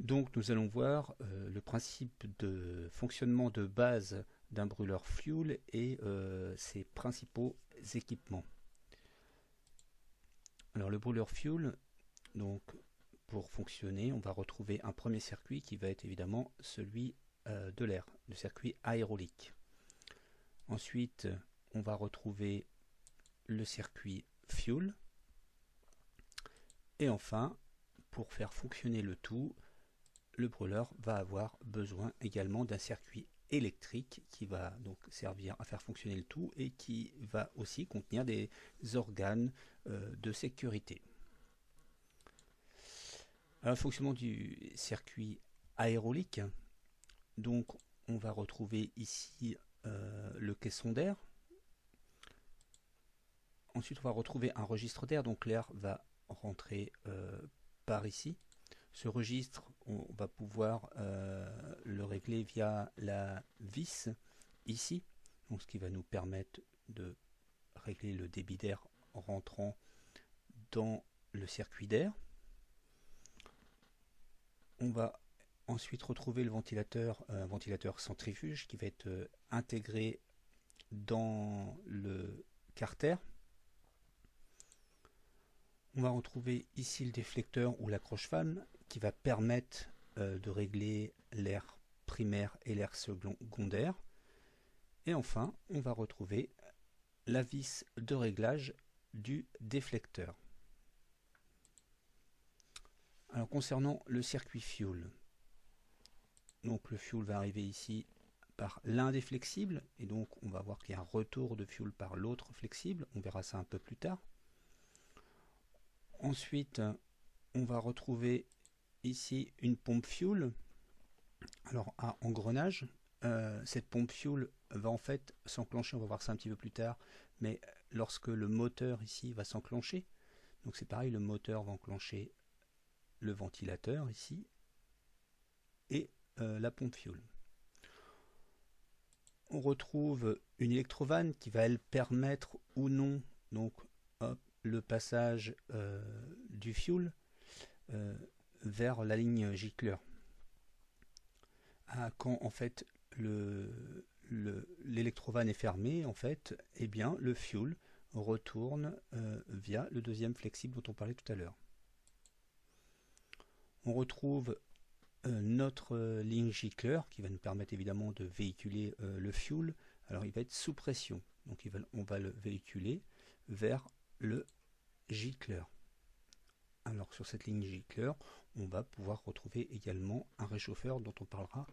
Donc nous allons voir le principe de fonctionnement de base d'un brûleur fuel et ses principaux équipements. Alors le brûleur fuel, donc pour fonctionner, on va retrouver un premier circuit qui va être évidemment celui de l'air, le circuit aérolique. Ensuite, on va retrouver le circuit fuel. Et enfin, pour faire fonctionner le tout, le brûleur va avoir besoin également d'un circuit électrique qui va donc servir à faire fonctionner le tout et qui va aussi contenir des organes de sécurité. Alors, le fonctionnement du circuit aérolique, donc on va retrouver ici le caisson d'air. Ensuite on va retrouver un registre d'air, donc l'air va rentrer par ici. Ce registre, on va pouvoir le régler via la vis ici, donc ce qui va nous permettre de régler le débit d'air rentrant dans le circuit d'air. On va ensuite retrouver le ventilateur, un ventilateur centrifuge qui va être intégré dans le carter. On va retrouver ici le déflecteur ou l'accroche-fan qui va permettre de régler l'air primaire et l'air secondaire. Et enfin, on va retrouver la vis de réglage du déflecteur. Alors concernant le circuit fuel, donc le fuel va arriver ici par l'un des flexibles et donc on va voir qu'il y a un retour de fuel par l'autre flexible, on verra ça un peu plus tard. Ensuite, on va retrouver ici une pompe fuel. Alors à engrenage, cette pompe fuel va en fait s'enclencher, on va voir ça un petit peu plus tard, mais lorsque le moteur ici va s'enclencher, donc c'est pareil, le moteur va enclencher le ventilateur ici et la pompe fuel. On retrouve une électrovanne qui va elle permettre ou non donc hop, le passage du fuel vers la ligne gicleur. Quand en fait l'électrovanne est fermée, en fait, eh bien le fuel retourne via le deuxième flexible dont on parlait tout à l'heure. On retrouve notre ligne gicleur qui va nous permettre évidemment de véhiculer le fuel. Alors il va être sous pression, donc on va le véhiculer vers le gicleur. Alors sur cette ligne gicleur, on va pouvoir retrouver également un réchauffeur dont on parlera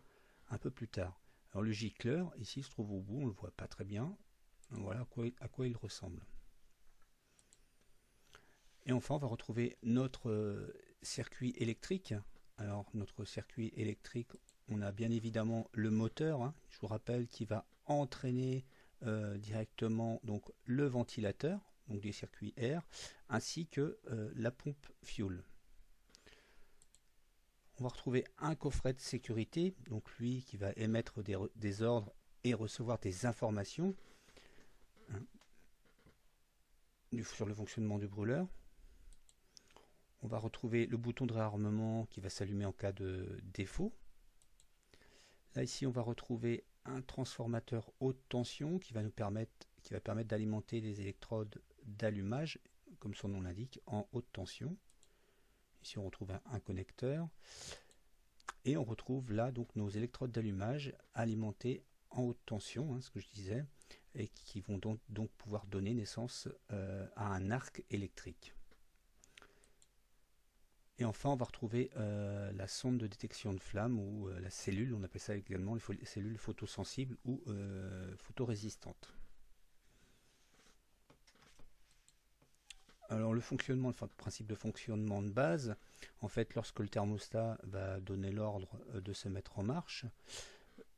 un peu plus tard. Alors le gicleur, ici, se trouve au bout, on ne le voit pas très bien. Voilà à quoi il ressemble. Et enfin, on va retrouver notre circuit électrique. Alors notre circuit électrique, on a bien évidemment le moteur, hein, je vous rappelle, qui va entraîner directement donc, le ventilateur, donc des circuits air, ainsi que la pompe fuel. On va retrouver un coffret de sécurité, donc lui qui va émettre des ordres et recevoir des informations hein, sur le fonctionnement du brûleur. On va retrouver le bouton de réarmement qui va s'allumer en cas de défaut. Là ici on va retrouver un transformateur haute tension qui va permettre d'alimenter des électrodes d'allumage, comme son nom l'indique, en haute tension. Ici on retrouve un connecteur et on retrouve là donc nos électrodes d'allumage alimentées en haute tension, hein, ce que je disais, et qui vont donc pouvoir donner naissance à un arc électrique. Et enfin on va retrouver la sonde de détection de flamme ou la cellule, on appelle ça également les cellules photosensibles ou photorésistantes. Alors le fonctionnement, le principe de fonctionnement de base, en fait lorsque le thermostat va donner l'ordre de se mettre en marche,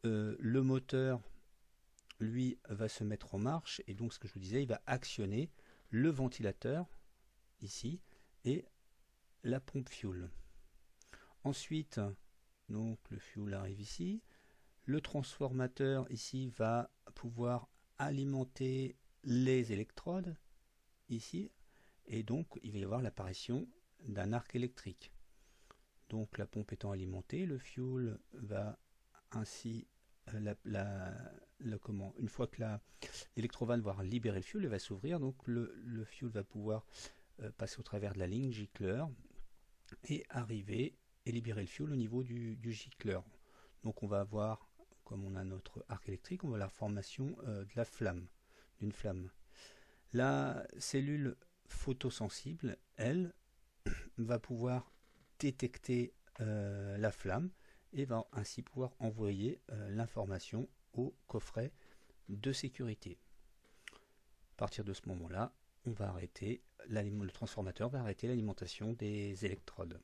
le moteur lui va se mettre en marche et donc ce que je vous disais, il va actionner le ventilateur ici et la pompe fuel. Ensuite, donc le fuel arrive ici, le transformateur ici va pouvoir alimenter les électrodes ici. Et donc, il va y avoir l'apparition d'un arc électrique. Donc la pompe étant alimentée, le fuel va ainsi, une fois que l'électrovanne va libérer le fuel, elle va s'ouvrir, donc le fuel va pouvoir passer au travers de la ligne gicleur et arriver et libérer le fuel au niveau du gicleur. Donc on va avoir, comme on a notre arc électrique, on va avoir la formation de la flamme, d'une flamme. La cellule photosensible, elle, va pouvoir détecter la flamme et va ainsi pouvoir envoyer l'information au coffret de sécurité. À partir de ce moment-là, on va arrêter, le transformateur va arrêter l'alimentation des électrodes.